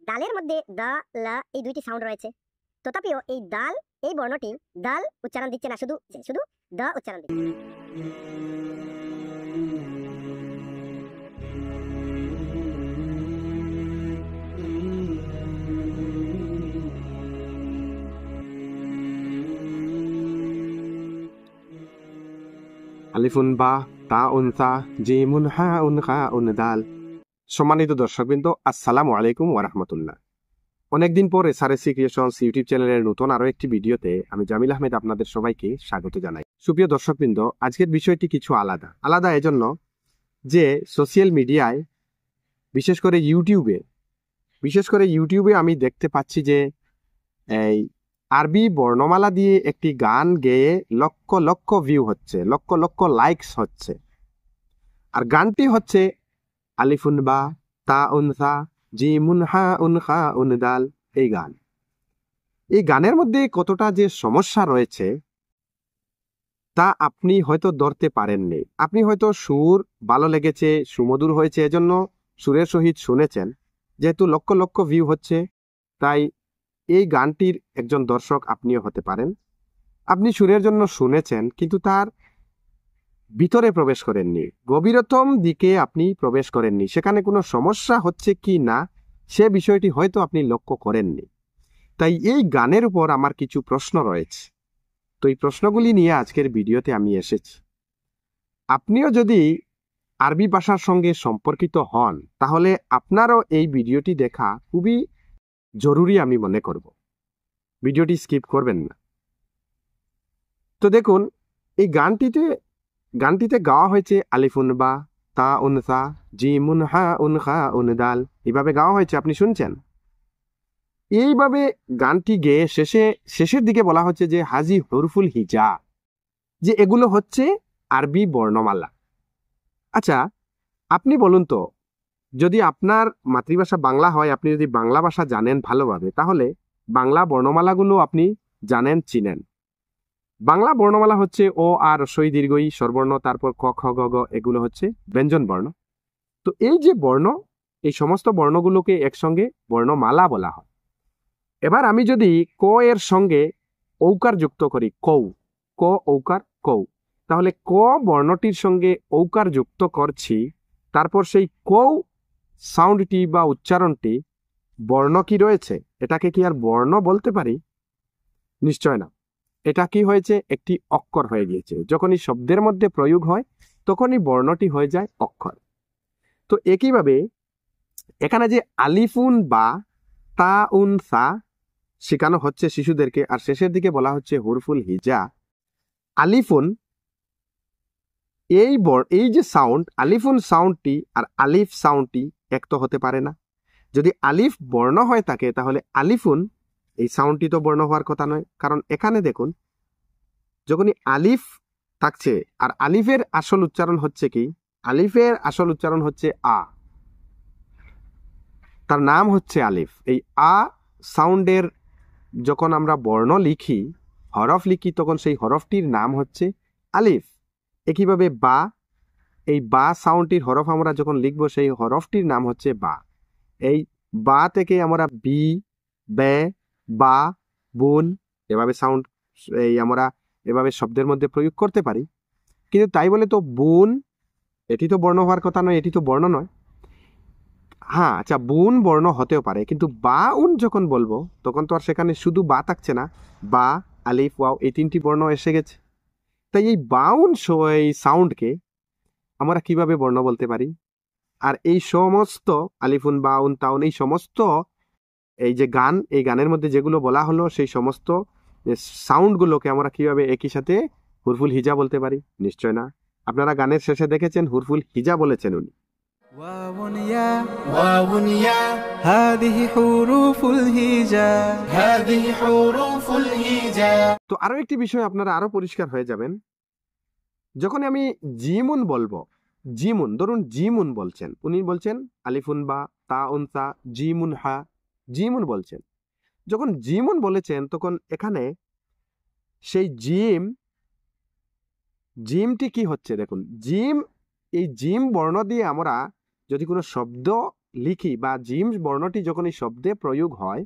দালের মধ্যে দা লা এই দুইটি সাউন্ড রয়েছে, তথাপিও এই দাল এই বর্ণটি দাল উচ্চারণ দিচ্ছে না, শুধু দা উচ্চারণ দিচ্ছে। আলিফুন বা তা উন সা জিমুন হা উন খা উন দাল। সম্মানিত দর্শকবৃন্দ, আসসালামু আলাইকুম ওয়া রাহমাতুল্লাহ। অনেকদিন পর এসআরএসসি ক্রিয়েশনস ইউটিউব চ্যানেলের নতুন আরো একটি ভিডিওতে আমি জামিল আহমেদ আপনাদের সবাইকে স্বাগত জানাই। সুপ্রিয় দর্শকবৃন্দ, আজকের বিষয়টি কিছু আলাদা এজন্য যে সোশ্যাল মিডিয়ায় বিশেষ করে ইউটিউবে আমি দেখতে পাচ্ছি যে এই আরবি বর্ণমালা দিয়ে একটি গান গেয়ে লক্ষ লক্ষ ভিউ হচ্ছে, লক্ষ লক্ষ লাইকস হচ্ছে। আর গানটি হচ্ছে আলিফুন বা তা উন সা জিমুন হা উন খা উন দাল। এই গানের মধ্যে কতটা যে সমস্যা রয়েছে তা আপনি হয়তো ধরতে পারেননি। আপনি হয়তো সুর ভালো লেগেছে, সুমধুর হয়েছে, এজন্য সুরের সহিত শুনেছেন। যেহেতু লক্ষ লক্ষ ভিউ হচ্ছে, তাই এই গানটির একজন দর্শক আপনিও হতে পারেন। আপনি সুরের জন্য শুনেছেন, কিন্তু তার ভিতরে প্রবেশ করেননি, গভীরতম দিকে আপনি প্রবেশ করেননি। সেখানে কোনো সমস্যা হচ্ছে কি না সে বিষয়টি হয়তো আপনি লক্ষ্য করেননি। তাই এই গানের উপর আমার কিছু প্রশ্ন রয়েছে। তো এই প্রশ্নগুলি নিয়ে আজকের ভিডিওতে আমি এসেছি। আপনিও যদি আরবি ভাষার সঙ্গে সম্পর্কিত হন, তাহলে আপনারও এই ভিডিওটি দেখা খুবই জরুরি আমি মনে করব। ভিডিওটি স্কিপ করবেন না। তো দেখুন, এই গানটিতে গাওয়া হয়েছে আলিফুন বা তা উন সা জিমুন হা উন খা উন দাল, এইভাবে গাওয়া হয়েছে, আপনি শুনছেন। এইভাবে গানটি গেয়ে শেষের দিকে বলা হচ্ছে যে হাজি হরফুল হিজা, যে এগুলো হচ্ছে আরবি বর্ণমালা। আচ্ছা, আপনি বলুন তো, যদি আপনার মাতৃভাষা বাংলা হয়, আপনি যদি বাংলা ভাষা জানেন ভালোভাবে, তাহলে বাংলা বর্ণমালাগুলো আপনি জানেন, চিনেন। বাংলা বর্ণমালা হচ্ছে ও আর রস্বই দীর্ঘই স্বরবর্ণ, তারপর ক খ গ ঘ, এগুলো হচ্ছে ব্যঞ্জন বর্ণ। তো এই যে বর্ণ, এই সমস্ত বর্ণগুলোকে একসঙ্গে বর্ণমালা বলা হয়। এবার আমি যদি ক এর সঙ্গে ঔকার যুক্ত করি, ক ঔকার কৌ, তাহলে ক বর্ণটির সঙ্গে ঔকার যুক্ত করছি, তারপর সেই কৌ সাউন্ডটি বা উচ্চারণটি বর্ণ কি রয়েছে, এটাকে কি আর বর্ণ বলতে পারি? নিশ্চয় না। এটা কি হয়েছে? একটি অক্ষর হয়ে গিয়েছে। যখনই শব্দের মধ্যে প্রয়োগ হয়, তখনই বর্ণটি হয়ে যায় অক্ষর। তো একইভাবে এখানে যে আলিফুন বা তা উন সা শেখানো হচ্ছে শিশুদেরকে, আর শেষের দিকে বলা হচ্ছে হুরফুল হিজা। আলিফুন এই যে সাউন্ড, আলিফুন সাউন্ডটি আর আলিফ সাউন্ডটি এক তো হতে পারে না। যদি আলিফ বর্ণ হয়ে থাকে, তাহলে আলিফুন এই সাউন্ডটি তো বর্ণ হওয়ার কথা নয়। কারণ এখানে দেখুন, যখনই আলিফ থাকছে, আর আলিফের আসল উচ্চারণ হচ্ছে কি? আলিফের আসল উচ্চারণ হচ্ছে আ, তার নাম হচ্ছে আলিফ। এই আ সাউন্ডের যখন আমরা বর্ণ লিখি, হরফ লিখি, তখন সেই হরফটির নাম হচ্ছে আলিফ। একইভাবে বা, এই বা সাউন্ডটির হরফ আমরা যখন লিখব, সেই হরফটির নাম হচ্ছে বা। এই বা থেকে আমরা বি, বে, বা, বুন এভাবে সাউন্ড আমরা এভাবে শব্দের মধ্যে প্রয়োগ করতে পারি। কিন্তু তাই বলে তো বুন এটি তো বর্ণ হওয়ার কথা নয়, এটি তো বর্ণ নয়। হ্যাঁ, আচ্ছা, বুন বর্ণ হতেও পারে, কিন্তু বা উন যখন বলবো, তখন তো আর সেখানে শুধু বা থাকছে না, বা, আলিফ, ওয়াও এই তিনটি বর্ণ এসে গেছে। তাই এই বাউন এই সাউন্ডকে আমরা কিভাবে বর্ণ বলতে পারি? আর এই সমস্ত আলিফুন, বাউন, তাউন, এই সমস্ত এই যে গান, এই গানের মধ্যে যেগুলো বলা হলো, সেই সমস্ত সাউন্ডগুলোকে আমরা কিভাবে একই সাথে হুরফুল হিজা বলতে পারি? নিশ্চয় না। আপনারা গানের শেষে দেখেছেন হুরফুল হিজা বলেছেন উনি। তো আরো একটি বিষয় আপনারা আরো পরিষ্কার হয়ে যাবেন, যখন আমি জিমুন বলবো, জিমুন, ধরুন জিমুন বলছেন, উনি বলছেন আলিফুন বা তা উন সা জিমুন হা, জিমুন বলছেন। যখন জিমুন বলেছেন, তখন এখানে সেই জিমটি কি হচ্ছে দেখুন। এই জিম বর্ণ দিয়ে আমরা যদি কোনো শব্দ লিখি বা জিম বর্ণটি যখন এই শব্দে প্রয়োগ হয়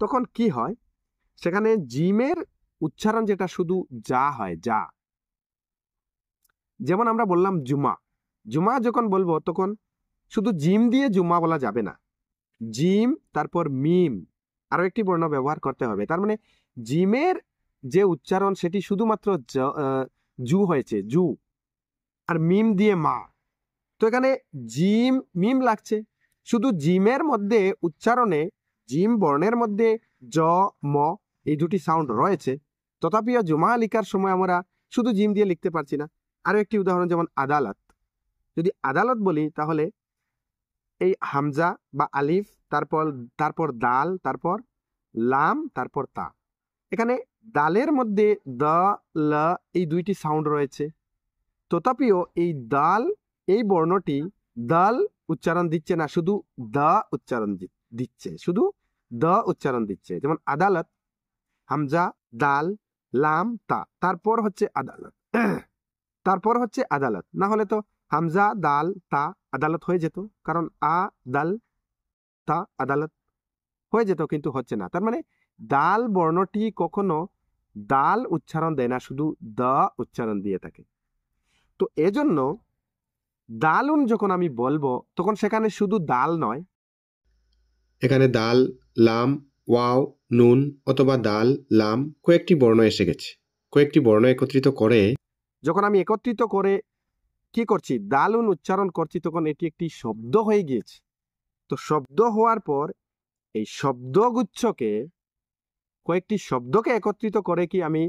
তখন কি হয়, সেখানে জিমের উচ্চারণ যেটা শুধু যা হয়, যা। যেমন আমরা বললাম জুমা, জুমা যখন বলবো তখন শুধু জিম দিয়ে জুমা বলা যাবে না, জিম তারপর মিম আরো একটি বর্ণ ব্যবহার করতে হবে। তার মানে জিমের যে উচ্চারণ সেটি শুধুমাত্র জু হয়েছে, জু, আর মিম দিয়ে মা। তো এখানে জিম মিম লাগছে, শুধু জিমের মধ্যে উচ্চারণে জিম বর্ণের মধ্যে জ ম এই দুটি সাউন্ড রয়েছে, তথাপিও জুমা লিখার সময় আমরা শুধু জিম দিয়ে লিখতে পারছি না। আরো একটি উদাহরণ, যেমন আদালত, যদি আদালত বলি তাহলে এই হামজা বা আলিফ, তারপর তারপর দাল, তারপর লাম, তারপর তা। এখানে দালের মধ্যে দ ল এই দুইটি সাউন্ড রয়েছে, তথাপিও এই দাল এই বর্ণটি দাল উচ্চারণ দিচ্ছে না, শুধু দ উচ্চারণ দিচ্ছে, শুধু দ উচ্চারণ দিচ্ছে। যেমন আদালত, হামজা, দাল, লাম, তা, তারপর হচ্ছে আদালত, তারপর হচ্ছে আদালত। না হলে তো হামজা, দাল, তা আদালত হয়ে যেত, কারণ আ দাল তা আদালত হয়ে যেত, কিন্তু হচ্ছে না। তার মানে দাল বর্ণটি কখনো দাল উচ্চারণ দেয় না, শুধু দ উচ্চারণ দিয়ে থাকে। তো এজন্য দালুন যখন আমি বলবো তখন সেখানে শুধু দাল নয়, এখানে দাল, লাম, ওয়াও, নুন অথবা দাল, লাম কয়েকটি বর্ণ এসে গেছে। কয়েকটি বর্ণ একত্রিত করে যখন আমি একত্রিত করে কি করছি, দালুন উচ্চারণ করছি, তখন এটি একটি শব্দ হয়ে গিয়েছে। তো শব্দ হওয়ার পর এই শব্দগুচ্ছকে, কয়েকটি শব্দকে একত্রিত করে কি আমি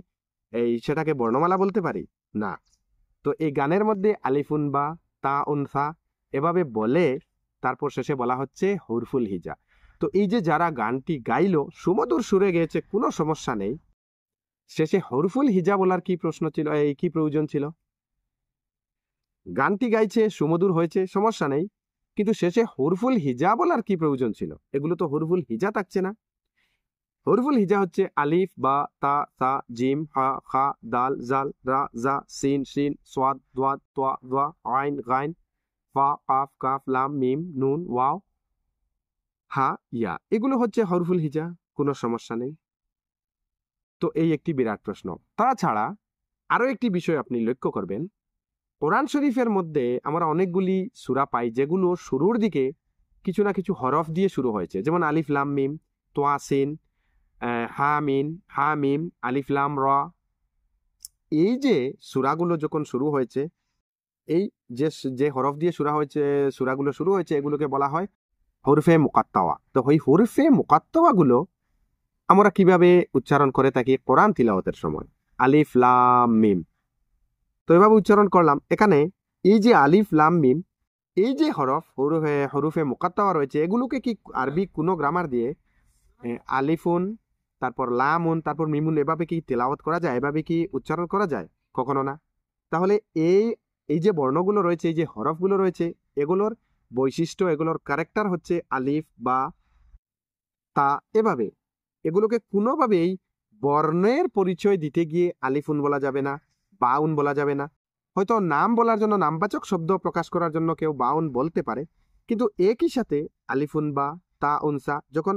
সেটাকে বর্ণমালা বলতে পারি? না। তো এই গানের মধ্যে আলিফুন বা, তা উনসা এভাবে বলে তারপর শেষে বলা হচ্ছে হুরফুল হিজা। তো এই যে যারা গানটি গাইলো সুমধুর সুরে গেয়েছে, কোনো সমস্যা নেই, শেষে হুরফুল হিজা বলার কি প্রশ্ন ছিল, কি প্রয়োজন ছিল? গানটি গাইছে, সুমধুর হয়েছে, সমস্যা নেই, কিন্তু শেষে হুরফুল হিজা বলার কি প্রয়োজন ছিল? এগুলো তো হুরফুল হিজা থাকছে না। হুরফুল হিজা হচ্ছে আলিফ, বা, তা, সা, জিম, হা, খা, দাল, জাল, রা, জা, সিন, শিন, সোয়াদ, দোয়াদ, তোয়া, দোয়া, আইন, গাইন, ফা, কাফ, কাফ, লাম, মিম, নুন, ওয়াও, হা, ইয়া, এগুলো হচ্ছে হুরফুল হিজা, কোনো সমস্যা নেই। তো এই একটি বিরাট প্রশ্ন। তাছাড়া আরো একটি বিষয় আপনি লক্ষ্য করবেন, কোরআন শরীফের মধ্যে আমরা অনেকগুলি সূরা পাই যেগুলো শুরুর দিকে কিছু না কিছু হরফ দিয়ে শুরু হয়েছে, যেমন আলিফ লাম মিম, তোয়া সিন, হা মিন, হা মিম, আলিফ লাম র। এই যে সূরাগুলো যখন শুরু হয়েছে, এই যে যে হরফ দিয়ে সূরাগুলো শুরু হয়েছে, এগুলোকে বলা হয় হরফে মুকাত্তাওয়া। তো ওই হরফে মুকাত্তাওয়াগুলো আমরা কিভাবে উচ্চারণ করে থাকি কোরআন তিলাওয়াতের সময়? আলিফ লাম মিম, তো এভাবে উচ্চারণ করলাম। এখানে এই যে আলিফ লাম মিম, এই যে হরফে মুকাত্তাওয়া রয়েছে, এগুলোকে কি আরবি কোনো গ্রামার দিয়ে আলিফুন, তারপর লামুন, তারপর মিমুন এভাবে কি তেলাওয়াত করা যায়? এভাবে কি উচ্চারণ করা যায়? কখনো না। তাহলে এই এই যে বর্ণগুলো রয়েছে, এই যে হরফগুলো রয়েছে, এগুলোর বৈশিষ্ট্য, এগুলোর ক্যারেক্টার হচ্ছে আলিফ বা তা। এভাবে এগুলোকে কোনোভাবেই বর্ণের পরিচয় দিতে গিয়ে আলিফুন বলা যাবে না, বাউন বলা যাবে না। হয়তো নাম বলার জন্য, নামবাচক শব্দ প্রকাশ করার জন্য কেউ বাউন বলতে পারে, কিন্তু একই সাথে আলিফুন বা, তা উনসা, যখন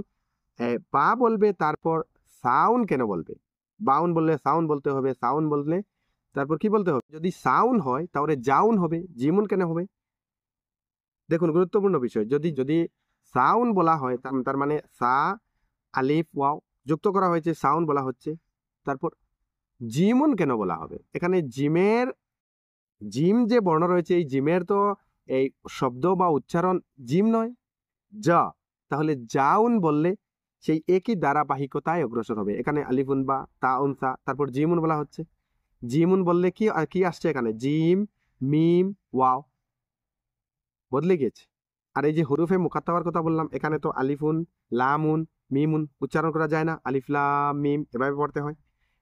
বা বলবে তারপর সাউন কেন বলবে? বাউন বললে সাউন বলতে হবে, সাউন বললে তারপর কি বলতে হবে? যদি সাউন হয় তাহলে জাউন হবে, জিমুন কেন হবে? দেখুন, গুরুত্বপূর্ণ বিষয়, যদি যদি সাউন বলা হয় তার মানে সা আলিফ ওয়াও যুক্ত করা হয়েছে, সাউন বলা হচ্ছে, তারপর জিমুন কেন বলা হবে? এখানে জিম যে বর্ণ রয়েছে, এই জিমের তো এই শব্দ বা উচ্চারণ জিম নয়, যা। তাহলে জাউন বললে সেই একই ধারাবাহিকতায় অগ্রসর হবে। এখানে আলিফুন বা, তা উনসা, তারপর জিমুন বলা হচ্ছে। জিমুন বললে কি কি আসছে? এখানে জিম, মিম, ওয়াও বদলে গেছে। আর এই যে হরুফে মুকাত্তাওয়ার কথা বললাম, এখানে তো আলিফুন, লামুন, মিমুন উচ্চারণ করা যায় না, আলিফ লাম মিম এভাবে পড়তে হয়।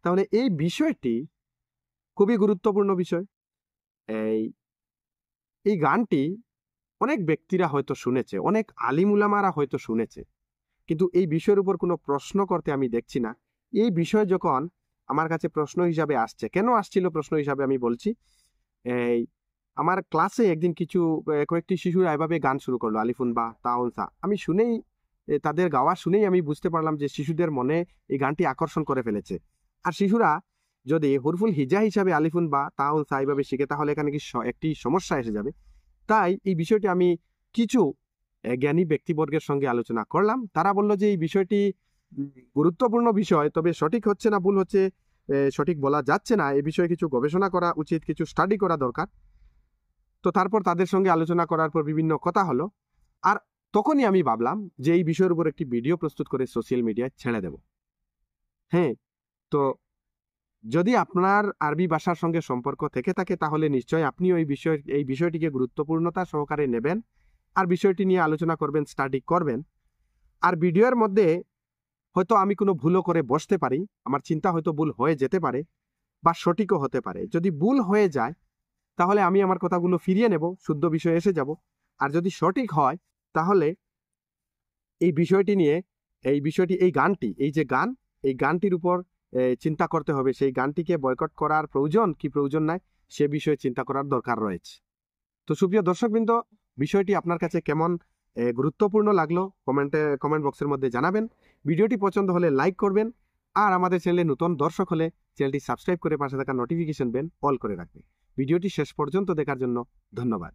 তাহলে এই বিষয়টি খুবই গুরুত্বপূর্ণ বিষয়। এই এই গানটি অনেক ব্যক্তিরা হয়তো শুনেছে, অনেক আলিম উলামারা হয়তো শুনেছে, কিন্তু এই বিষয়ের উপর কোনো প্রশ্ন করতে আমি দেখছি না। এই বিষয় যখন আমার কাছে প্রশ্ন হিসাবে আসছে, কেন আসছিল প্রশ্ন হিসাবে আমি বলছি। এই আমার ক্লাসে একদিন কয়েকটি শিশুরা এভাবে গান শুরু করলো, আলিফুন বা তাউন সা। আমি শুনেই তাদের গাওয়া শুনেই আমি বুঝতে পারলাম যে শিশুদের মনে এই গানটি আকর্ষণ করে ফেলেছে। আর শিশুরা যদি হুরফুল হিজা হিসাবে আলিফুন বা তাউন সা এইভাবে শিখে তাহলে এখানে একটি সমস্যা এসে যাবে। তাই এই বিষয়টি আমি কিছু জ্ঞানী ব্যক্তিবর্গের সঙ্গে আলোচনা করলাম। তারা বলল যে এই বিষয়টি গুরুত্বপূর্ণ বিষয়, তবে সঠিক হচ্ছে না ভুল হচ্ছে সঠিক বলা যাচ্ছে না, এই বিষয়ে কিছু গবেষণা করা উচিত, কিছু স্টাডি করা দরকার। তো তারপর তাদের সঙ্গে আলোচনা করার পর বিভিন্ন কথা হলো। আর তখনই আমি ভাবলাম যে এই বিষয়ের উপর একটি ভিডিও প্রস্তুত করে সোশ্যাল মিডিয়ায় ছেড়ে দেব। হ্যাঁ, তো যদি আপনার আরবি ভাষার সঙ্গে সম্পর্ক থেকে থাকে তাহলে নিশ্চয়ই আপনিও এই বিষয়টিকে গুরুত্বপূর্ণতা সহকারে নেবেন আর বিষয়টি নিয়ে আলোচনা করবেন, স্টাডি করবেন। আর ভিডিওর মধ্যে হয়তো আমি কোনো ভুলও করে বসতে পারি, আমার চিন্তা হয়তো ভুল হয়ে যেতে পারে বা সঠিকও হতে পারে। যদি ভুল হয়ে যায় তাহলে আমি আমার কথাগুলো ফিরিয়ে নেব, শুদ্ধ বিষয়ে এসে যাব। আর যদি সঠিক হয় তাহলে এই বিষয়টি নিয়ে এই গানটির উপর চিন্তা করতে হবে, সেই গানটিকে বয়কট করার প্রয়োজন কি প্রয়োজন নাই সে বিষয়ে চিন্তা করার দরকার রয়েছে। তো সুপ্রিয় দর্শকবৃন্দ, বিষয়টি আপনার কাছে কেমন গুরুত্বপূর্ণ লাগলো কমেন্ট বক্সের মধ্যে জানাবেন। ভিডিওটি পছন্দ হলে লাইক করবেন, আর আমাদের চ্যানেলে নতুন দর্শক হলে চ্যানেলটি সাবস্ক্রাইব করে পাশে থাকা নোটিফিকেশন বেল অল করে রাখবেন। ভিডিওটি শেষ পর্যন্ত দেখার জন্য ধন্যবাদ।